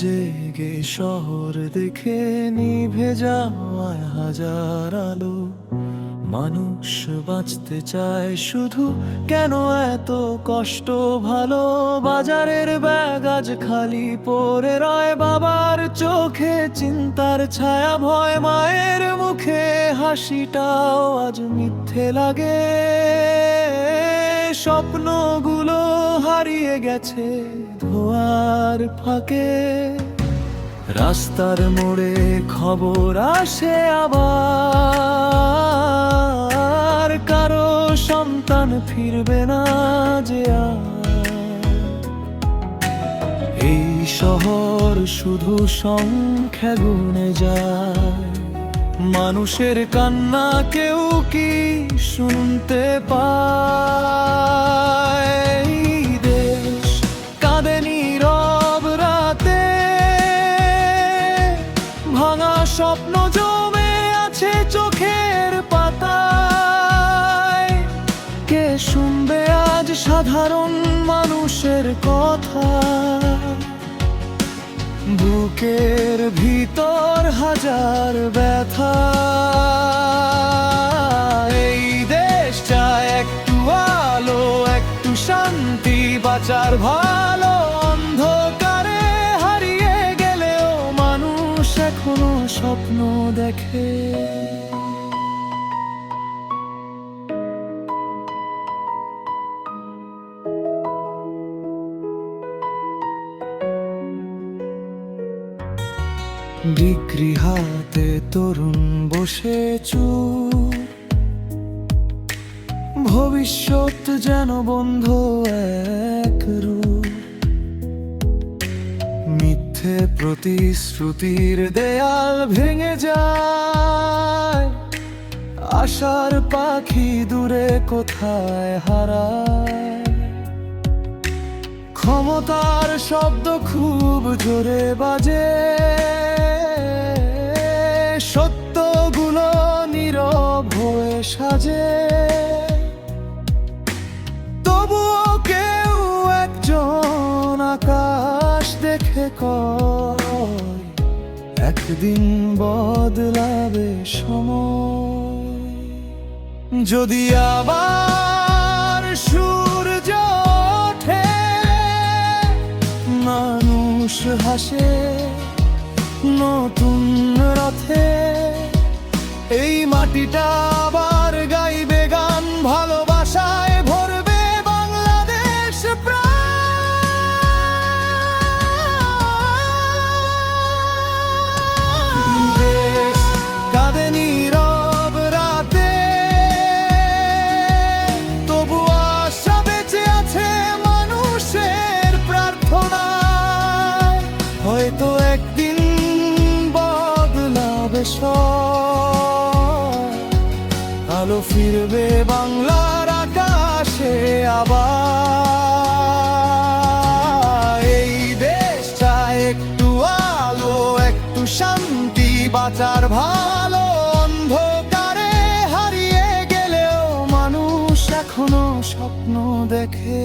জেগে শহর দেখে নিভে যাওয়ায় হাজার আলো। মানুষ বাঁচতে চায় শুধু, কেন এত কষ্ট? ভালো বাজারের ব্যাগ আজ খালি পড়ে রয়, বাবার চোখে চিন্তার ছায়া, ভয় মায়ের মুখে হাসিটাও আজ মিথ্যে লাগে। স্বপ্নগুলো হারিয়ে গেছে ধোঁয়ার ফাঁকে। রাস্তার মোড়ে খবর আসে আবার, কারো সন্তান ফিরবে না যে আর। এই শহর শুধু সংখ্যা গুণে যায়, মানুষের কান্না কেউ কি শুনতে পায়? দেশ কাঁদে নীরব রাতে, ভাঙা স্বপ্ন জমে আছে চোখের পাতায়। কে শুনবে আজ সাধারণ মানুষের কথা? বুকের ভিতর হাজার ব্যথা। এই দেশ চায় একটু আলো, একটু শান্তি, বাঁচার ভালো। অন্ধকারে হারিয়ে গেলেও মানুষ এখনো স্বপ্ন দেখে। ডিগ্রি হাতে তরুণ বসে চুপ, ভবিষ্যৎ যেন বন্ধ এক রূপ। মিথ্যে প্রতিশ্রুতির দেয়াল ভেঙে যায়, আশার পাখি দূরে কোথায় হারায়। ক্ষমতার শব্দ খুব জোরে বাজে, সত্যগুলো নীরব হয়ে সাজে। তবুও কেউ একজন আকাশ দেখে কয়, একদিন বদলাবে সময়। যদি আবার সূর্য ওঠে, মানুষ হাসে নতুন রথে। এই মাটিটা আবার গাইবে গান, ভালোবাসায় ভরবে বাংলাদেশ প্রাণ। দেশ কাঁদে নীরব রাতে, তবু আশা বেঁচে আছে মানুষের প্রার্থনায়। হয়তো একদিন বদলাবে সব, আলো ফিরবে বাংলার আকাশে আবার। এই দেশ চায় একটু আলো, একটু শান্তি, বাঁচার ভালো। অন্ধকারে হারিয়ে গেলেও মানুষ এখনো স্বপ্ন দেখে।